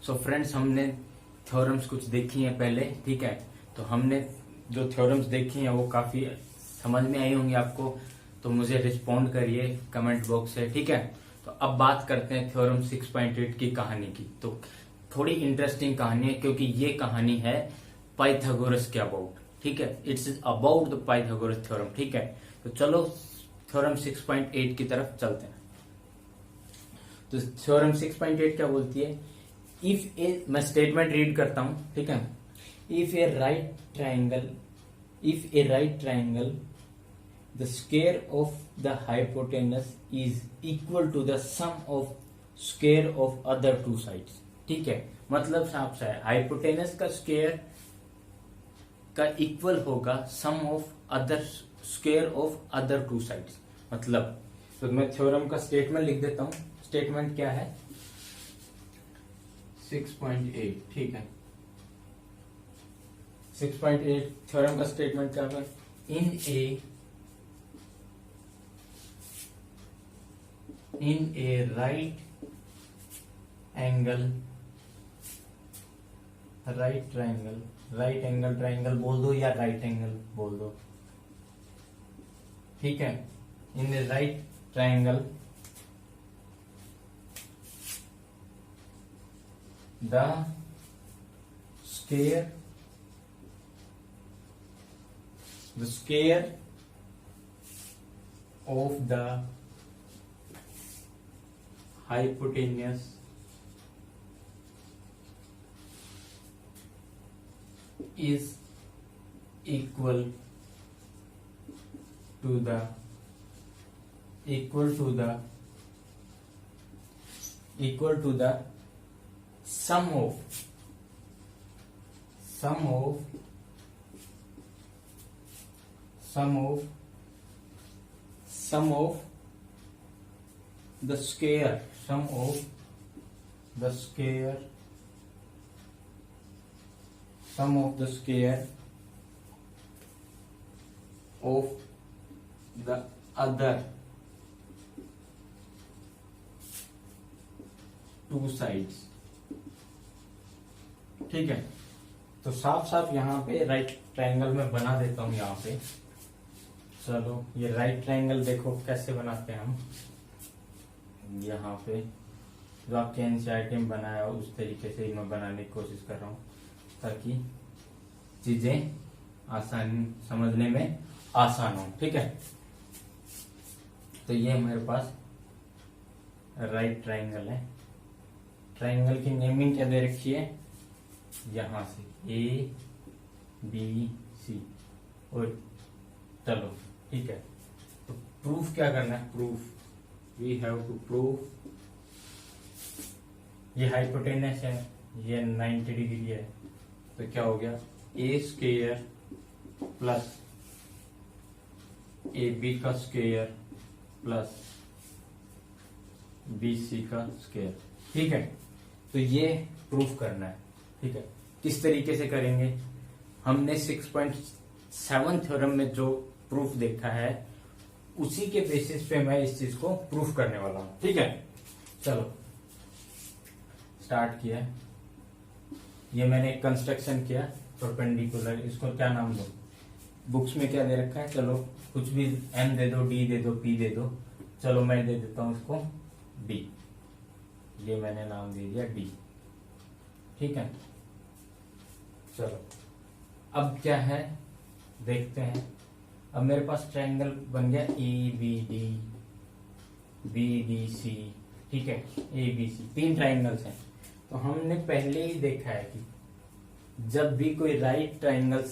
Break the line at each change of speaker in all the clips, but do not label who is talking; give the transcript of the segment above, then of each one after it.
So friends, हमने theorems कुछ देखी हैं पहले, ठीक है। तो हमने जो थ्योरम्स देखी हैं वो काफी समझ में आई होंगी आपको, तो मुझे रिस्पॉन्ड करिए कमेंट बॉक्स से, ठीक है। तो अब बात करते हैं थ्योरम 6.8 की कहानी की। तो थोड़ी इंटरेस्टिंग कहानी है, क्योंकि ये कहानी है पाइथागोरस के अबाउट, ठीक है। It's about the Pythagoras theorem, ठीक है। तो चलो थ्योरम 6.8 की तरफ चलते हैं। तो थ्योरम 6.8 क्या बोलती है? इफ ए, मैं स्टेटमेंट रीड करता हूं, ठीक है। If a right triangle the square of the hypotenuse is equal to the sum of square of other two sides, ठीक है। मतलब साफ सा है, हाइपोटेनस का स्क्वायर का इक्वल होगा sum of other square of other two sides. मतलब तो मैं थ्योरम का स्टेटमेंट लिख देता हूं। स्टेटमेंट क्या है? 6.8, ठीक है। 6.8 थ्योरम का स्टेटमेंट क्या है? इन ए राइट ट्राइंगल बोल दो या राइट एंगल बोल दो, ठीक है। In a right triangle the square of the hypotenuse is equal to the sum of the square of the other two sides, ठीक है। तो साफ साफ यहाँ पे राइट ट्रायंगल में बना देता हूं यहाँ पे। चलो ये राइट ट्रायंगल देखो कैसे बनाते हैं हम। यहाँ पे जो आपके एनसीईआरटी में बनाया हो उस तरीके से मैं बनाने की कोशिश कर रहा हूँ, ताकि चीजें आसान समझने में आसान हो, ठीक है। तो ये हमारे पास राइट ट्रायंगल है। ट्रायंगल की नेमिंग क्या दे रखी है? यहां से ABC, और चलो ठीक है। तो प्रूफ क्या करना है? वी हैव टू प्रूव ये हाइपोटेनस है, ये 90 डिग्री है, तो क्या हो गया? ए स्क्वायर प्लस AB का स्क्वायर प्लस BC का स्क्वायर, ठीक है। तो ये प्रूफ करना है, ठीक है। किस तरीके से करेंगे? हमने 6.7 थ्योरम में जो प्रूफ देखा है उसी के बेसिस पे मैं इस चीज को प्रूफ करने वाला हूं, ठीक है। चलो स्टार्ट किया। ये मैंने कंस्ट्रक्शन किया परपेंडिकुलर, इसको क्या नाम दो? बुक्स में क्या दे रखा है? चलो कुछ भी, M दे दो, D दे दो, P दे दो। चलो मैं दे देता हूं इसको D। ये मैंने नाम दे दिया D, ठीक है। चलो अब क्या है देखते हैं। अब मेरे पास ट्रायंगल बन गया ABD, BBC, ठीक है। ABC 3 ट्रायंगल्स हैं। तो हमने पहले ही देखा है कि जब भी कोई राइट ट्रायंगल,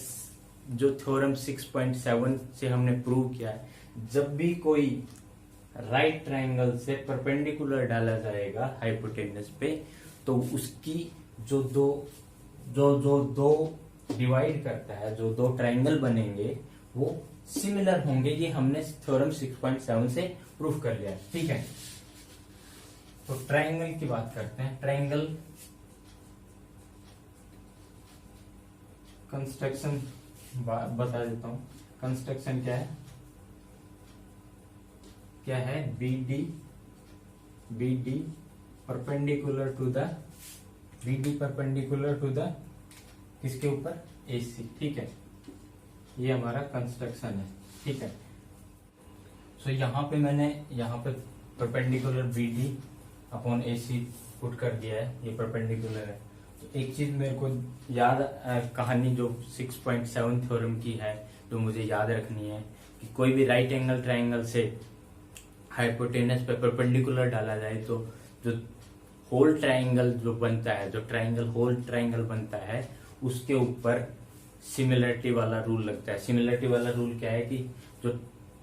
जो थ्योरम 6.7 से हमने प्रूव किया है, जब भी कोई राइट ट्रायंगल से परपेंडिकुलर डाला जाएगा हाइपोटेनस पे, तो उसकी जो दो डिवाइड करता है, जो दो ट्रायंगल बनेंगे वो सिमिलर होंगे। ये हमने थ्योरम 6.7 से प्रूफ कर लिया, ठीक है। तो ट्रायंगल की बात करते हैं। ट्रायंगल कंस्ट्रक्शन बता देता हूं। कंस्ट्रक्शन क्या है? BD perpendicular to the B D perpendicular to the किसके ऊपर, ए सी। ठीक है, ये हमारा कंस्ट्रक्शन है। ठीक है, सो यहाँ पे मैंने यहाँ पे परपेंडिकुलर बी डी अपॉन ए सी पुट कर दिया है, ये परपेंडिकुलर है। तो एक चीज मेरे को याद कहानी जो 6.7 थ्योरम की है, जो मुझे याद रखनी है कि कोई भी राइट एंगल ट्राइंगल से हाइपोटेनस पे परपेंडिकुलर डाला जाए तो जो होल ट्राइंगल जो बनता है, जो ट्राइंगल होल ट्राइंगल बनता है, उसके ऊपर सिमिलरिटी वाला रूल लगता है। सिमिलरिटी वाला रूल क्या है कि जो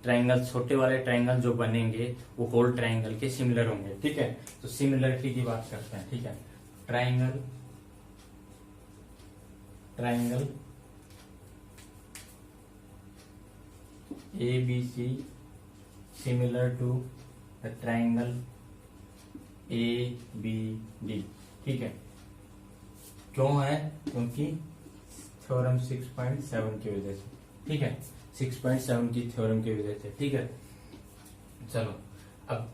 ट्राइंगल, छोटे वाले ट्राइंगल जो बनेंगे वो होल ट्राइंगल के सिमिलर होंगे। ठीक है, तो सिमिलरिटी की बात करते हैं। ठीक है, triangle A B C similar to the triangle A B D. ठीक है, क्यों है? क्योंकि थ्योरम 6.7 की वजह से। ठीक है, 6.7 की थ्योरम की वजह से। ठीक है, चलो अब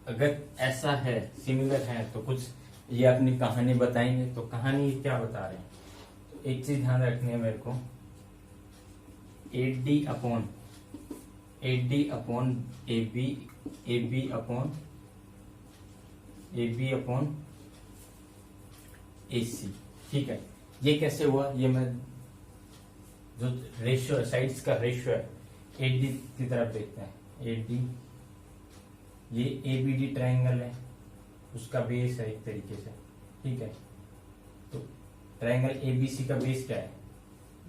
अगर ऐसा है, सिमिलर है, तो कुछ ये अपनी कहानी बताएंगे। तो कहानी क्या बता रहे हैं? तो एक चीज ध्यान रखनी है मेरे को, 8D upon AB upon AC। ठीक है, ये कैसे हुआ? ये मैं जो रेशियो साइड्स का रेशियो है 8D की तरफ देखते हैं। 8D, ये ABD ट्राइंगल है, उसका बेस है एक तरीके से। ठीक है, तो ट्राइंगल ABC का बेस क्या है?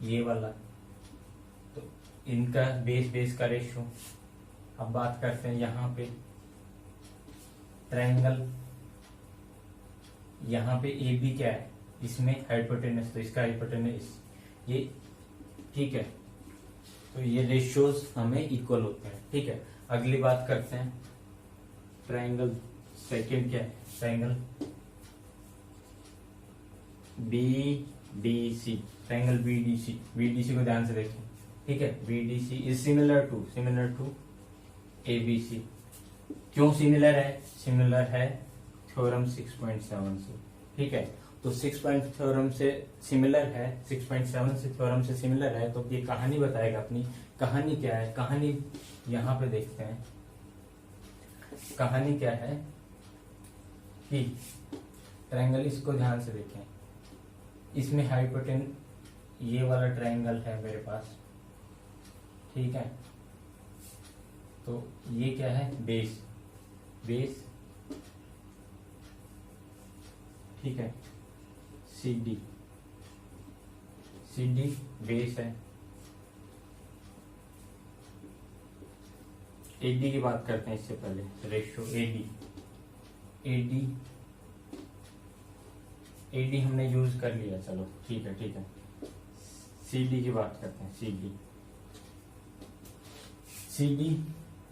ये वाला। तो इनका बेस का रेशियो। अब बात करते हैं यहाँ पे ट्राइंगल, यहाँ पे AB क्या है? इसमें हाइपोटेनस, तो इसका हाइपोटेनस ये। ठीक है, तो ये रेशियोज हमें इक्वल होते हैं। ठीक है, अगली बात करते हैं ट्राइंगल सेकंड क्या है? ट्राइंगल BDC, ट्राइंगल BDC को ध्यान से देखें। ठीक है, BDC is similar to ABC। क्यों सिमिलर है? सिमिलर है थ्योरम 6.7 से। ठीक है, तो 6.7 थ्योरम से सिमिलर है, 6.7 से थ्योरम से सिमिलर है, तो ये कहानी बताएगा। अपनी कहानी क्या है? कहानी यहां पे देखते हैं। कहानी क्या है कि ट्राइंगल, इसको ध्यान से देखें, इसमें हाइपोटेन ये वाला ट्राइंगल है मेरे पास। ठीक है, तो ये क्या है? बेस। ठीक है, CD बेस है। AD की बात करते हैं इससे पहले, रेशियो AD हमने यूज कर लिया। चलो ठीक है, CD की बात करते हैं। CD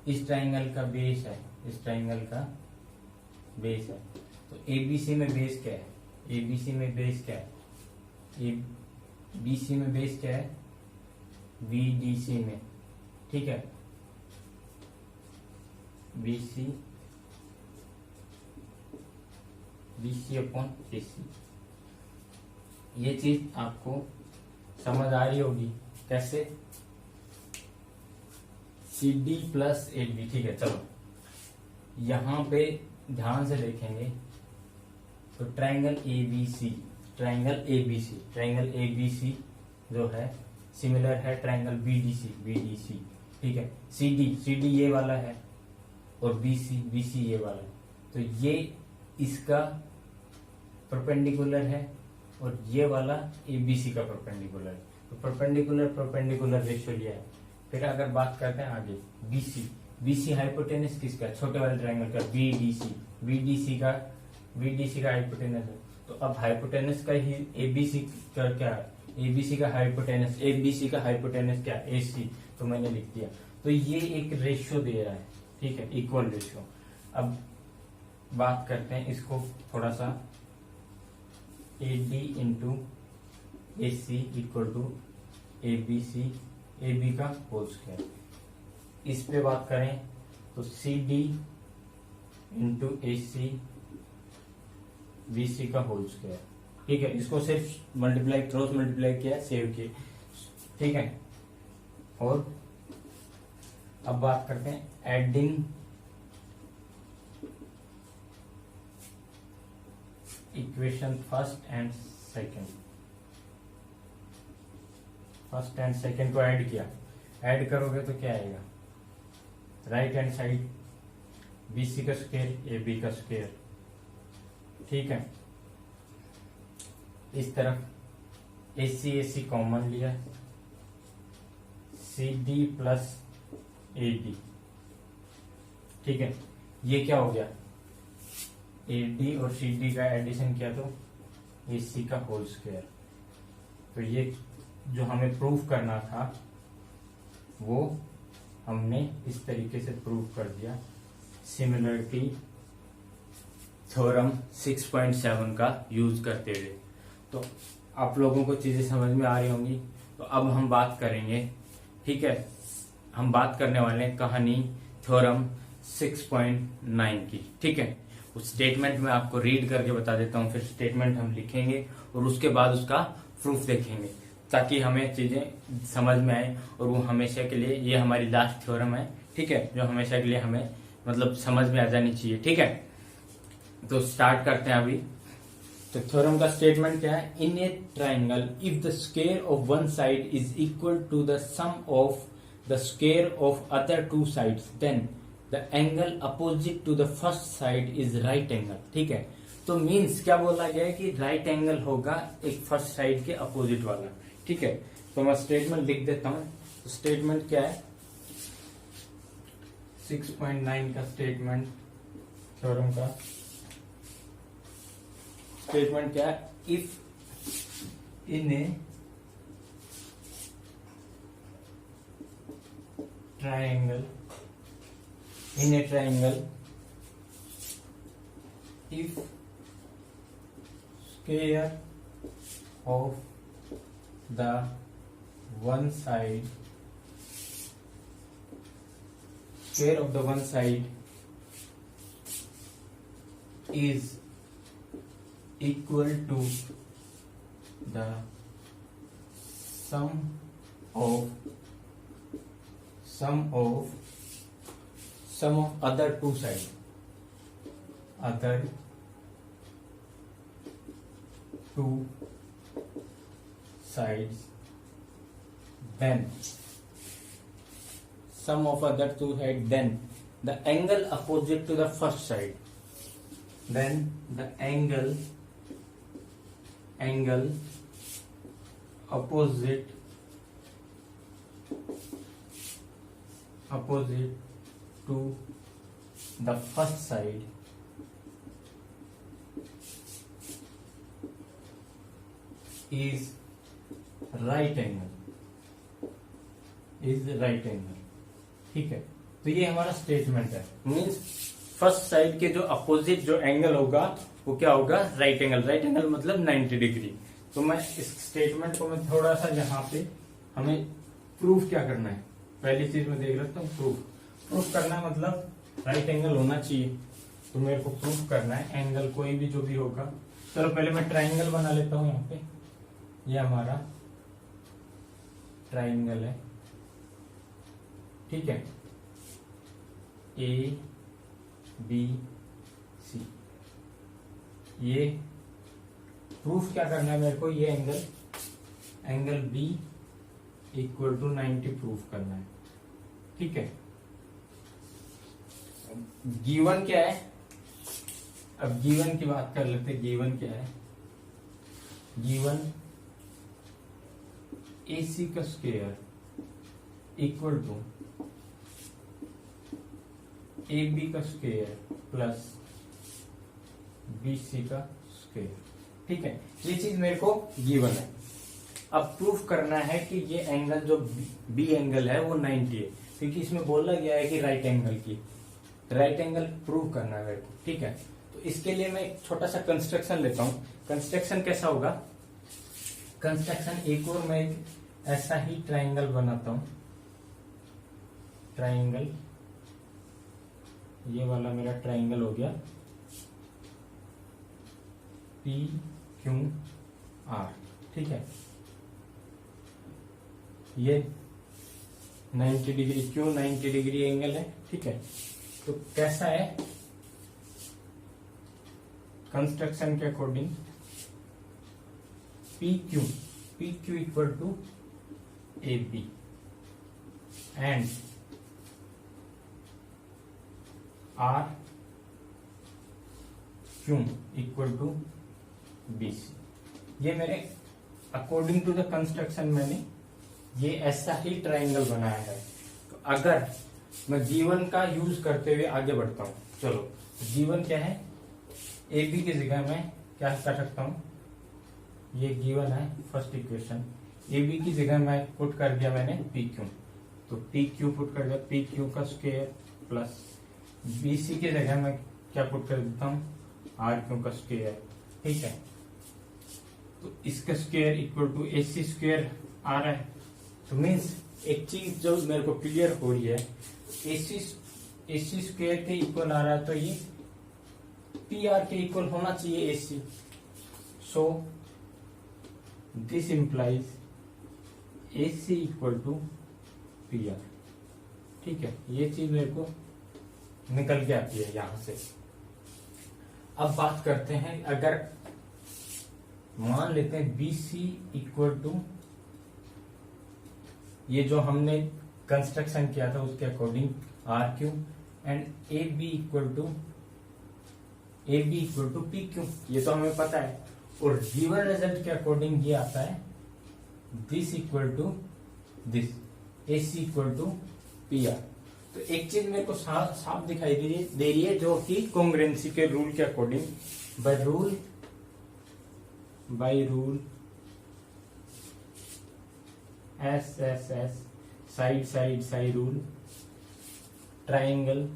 इस ट्राइंगल का बेस है, इस ट्राइंगल का बेस है। तो ABC में बेस क्या है? ABC में बेस क्या है? BC में बेस क्या है? BDC में। ठीक है, BC अपॉन AC। ये चीज आपको समझ आ रही होगी कैसे? CD plus 8B। ठीक है, चलो यहां पे ध्यान से देखेंगे तो ट्राइंगल ABC जो है सिमिलर है ट्राइंगल BDC। ठीक है, CD ये वाला है और BC ये वाला है। तो ये इसका परपेंडिकुलर है और ये वाला ABC का परपेंडिकुलर है। तो परपेंडिकुलर रेशियो लिया है। फिर अगर बात करते हैं आगे, BC हाइपोटेनस किसका? छोटे वाले ट्राइंगल का BDC का हाइपोटेनस है। तो अब हाइपोटेनस का ही ABC का क्या है? ABC का हाइपोटेनस क्या है? AC। तो मैंने लिख दिया। तो ये एक रेशियो दे रहा है। ठीक है, इक्वल रेशियो। अब बात करते हैं इसको थोड़ा सा, AD into AC equal to AB का होल स्क्वायर। इस पे बात करें तो CD इंटू AC BC का होल स्क्वायर। ठीक है, इसको सिर्फ मल्टीप्लाई क्रॉस मल्टीप्लाई किया, सेव किए। ठीक है, और अब बात करते हैं adding equation first and second. First and second को ऐड किया, ऐड करोगे तो क्या आएगा, राइट हैंड साइड BC का स्क्वायर AB का स्क्वायर। ठीक है, इस तरफ AC कॉमन लिया, CD प्लस AD। ठीक है, ये क्या हो गया, AD और CD का एडिशन किया तो AC का होल स्क्वायर। तो ये जो हमें प्रूफ करना था वो हमने इस तरीके से प्रूफ कर दिया, सिमिलरिटी थ्योरम 6.7 का यूज करते हुए। तो आप लोगों को चीजें समझ में आ रही होंगी। तो अब हम बात करेंगे, ठीक है, हम बात करने वाले हैं कहानी थ्योरम 6.9 की। ठीक है, उस स्टेटमेंट में आपको रीड करके बता देता हूं, फिर स्टेटमेंट हम लिखेंगे और उसके बाद उसका प्रूफ देखेंगे, ताकि हमें चीजें समझ में आए और वो हमेशा के लिए, ये हमारी लास्ट थ्योरम है, ठीक है, जो हमेशा के लिए हमें मतलब समझ में आ जानी चाहिए। ठीक है, तो स्टार्ट करते हैं अभी। तो थ्योरम का स्टेटमेंट क्या है, in a triangle if the square of one side is equal to the sum of the square of other two sides then the angle opposite to the first side is right angle. ठीक है, तो means क्या बोला गया है कि right angle होगा एक फर्स्ट साइड के अपोजिट वाला। ठीक है, तो मैं स्टेटमेंट लिख देता हूं। तो स्टेटमेंट क्या है, 6.9 का स्टेटमेंट, थ्योरम का स्टेटमेंट क्या है, if in a triangle if square of the one side is equal to the sum of other two sides, then sum of other two sides, then the angle opposite to the first side, then the angle opposite to the first side is right angle। ठीक है, तो ये हमारा statement है। Means first side के जो opposite जो angle होगा वो क्या होगा, राइट एंगल मतलब 90 डिग्री। तो मैं इस स्टेटमेंट को मैं थोड़ा सा यहाँ पे, हमें प्रूफ क्या करना है, पहली चीज मैं देख लेता हूँ। प्रूफ करना मतलब राइट एंगल होना चाहिए, तो मेरे को प्रूफ करना है एंगल कोई भी जो भी होगा। चलो पहले मैं ट्राइंगल बना लेता हूँ। यहाँ पे ये हमारा ट्राइंगल है, ठीक है, A B C। ये प्रूफ क्या करना है मेरे को, ये angle B equal to 90 proof करना है। ठीक है, गिवन क्या है, अब गिवन की बात कर लेते हैं। गिवन क्या है, गिवन AC का स्क्वायर इक्वल टू AB का स्क्वायर प्लस BC का स्क्वायर। ठीक है, ये चीज मेरे को गिवन है। अब प्रूफ करना है कि ये एंगल जो B एंगल है वो 90 है, क्योंकि इसमें बोला गया है कि राइट एंगल प्रूव करना है मेरे को। ठीक है, तो इसके लिए मैं एक छोटा सा कंस्ट्रक्शन लेता हूं। कंस्ट्रक्शन कैसा होगा, कंस्ट्रक्शन एक और मैं एक ऐसा ही ट्राइंगल बनाता हूं। ट्राइंगल, ये वाला मेरा ट्राइंगल हो गया। पी क्यू आर, ठीक है। ये 90 डिग्री, क्यों 90 डिग्री एंगल है, ठीक है। तो कैसा है कंस्ट्रक्शन के according, P Q equal to A B and R Q equal to B C. ये मेरे अकॉर्डिंग टू द कंस्ट्रक्शन मैंने ये ऐसा ही ट्राइंगल बनाया है। तो अगर मैं गिवन का यूज करते हुए आगे बढ़ता हूं, चलो गिवन क्या है, ए बी की जगह मैं क्या कर सकता हूं, ये गिवन है फर्स्ट इक्वेशन, ए बी की जगह मैं पुट कर दिया मैंने पी क्यू, तो पी क्यू पुट कर दिया, पी क्यू का स्क्वायर प्लस बी सी की जगह मैं क्या पुट कर देता हूं, आर क्यू का स्क्वायर, ठीक है। तो इसका square equal to A C square आ रहा है। तो मीन्स एक चीज जो मेरे को क्लियर हो रही है, ए सी स्क्वायर के इक्वल आ रहा है, तो ये पी आर के इक्वल होना चाहिए A C. So this implies A C equal to P R, ठीक है। ये चीज मेरे को निकल के आती है यहां से। अब बात करते हैं, अगर मान लेते हैं बी सी इक्वल टू, ये जो हमने कंस्ट्रक्शन किया था उसके according R Q and A B equal to P Q, ये तो हमें पता है। और गिवन रिजल्ट के अकॉर्डिंग ये आता है this equal to this, A C equal to P R. तो एक चीज मेरे को साफ दिखाई दे रही है, जो कि कॉन्ग्रुएंसी के रूल के according, by rule S side rule, triangle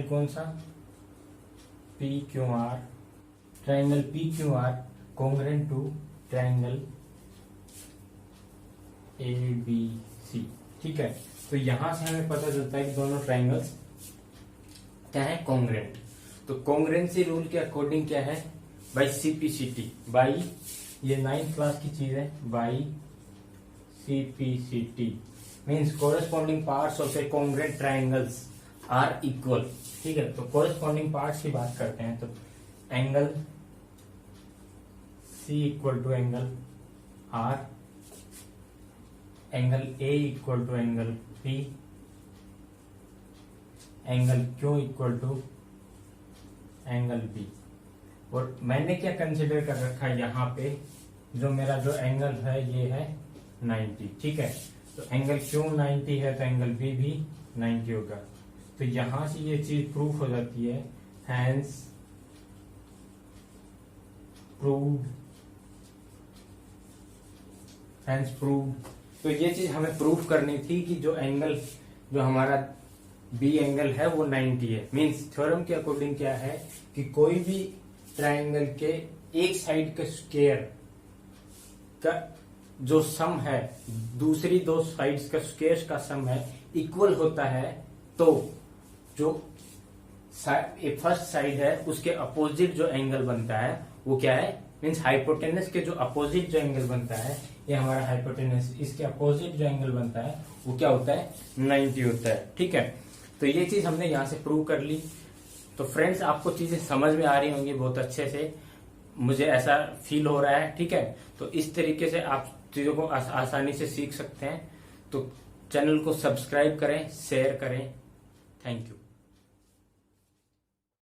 कौन सा, P Q R, triangle P Q R congruent to triangle A B C, ठीक है। तो यहां से हमें पता चलता है कि दोनों ट्राइंगल्स क्या है, कॉन्ग्रुएंट। तो कॉन्ग्रुएंसी रूल के अकॉर्डिंग क्या है, बाई सीपीसीटी, बाई, ये 9th क्लास की चीज है, by CPCT means corresponding parts of a congruent triangles are equal, ठीक है। तो कोरेस्पॉन्डिंग पार्ट्स की बात करते हैं, तो angle C equal to angle R, angle A equal to angle P, angle Q equal to angle B. और मैंने क्या कंसिडर कर रखा है यहाँ पे, जो मेरा जो एंगल है ये है 90, ठीक है। तो एंगल क्यू 90 है तो एंगल बी भी 90 होगा। तो यहां से ये चीज प्रूफ हो जाती है, हैंस प्रूव्ड। तो ये चीज हमें प्रूफ करनी थी कि जो हमारा बी एंगल है वो 90 है। मींस थ्योरम के अकॉर्डिंग क्या है कि कोई भी ट्राइंगल के एक साइड के स्क्वायर का जो सम है दूसरी दो साइड्स का स्क्वायर का सम है इक्वल होता है, तो जो फर्स्ट साइड है उसके अपोजिट जो एंगल बनता है वो क्या है, मीन्स हाइपोटेनस के जो अपोजिट जो एंगल बनता है, ये हमारा हाइपोटेनस, इसके अपोजिट जो एंगल बनता है वो क्या होता है, 90 होता है, ठीक है। तो ये चीज हमने यहां से प्रूव कर ली। तो फ्रेंड्स आपको चीजें समझ में आ रही होंगी बहुत अच्छे से, मुझे ऐसा फील हो रहा है, ठीक है। तो इस तरीके से आप चीजों को आसानी से सीख सकते हैं। तो चैनल को सब्सक्राइब करें, शेयर करें। Thank you.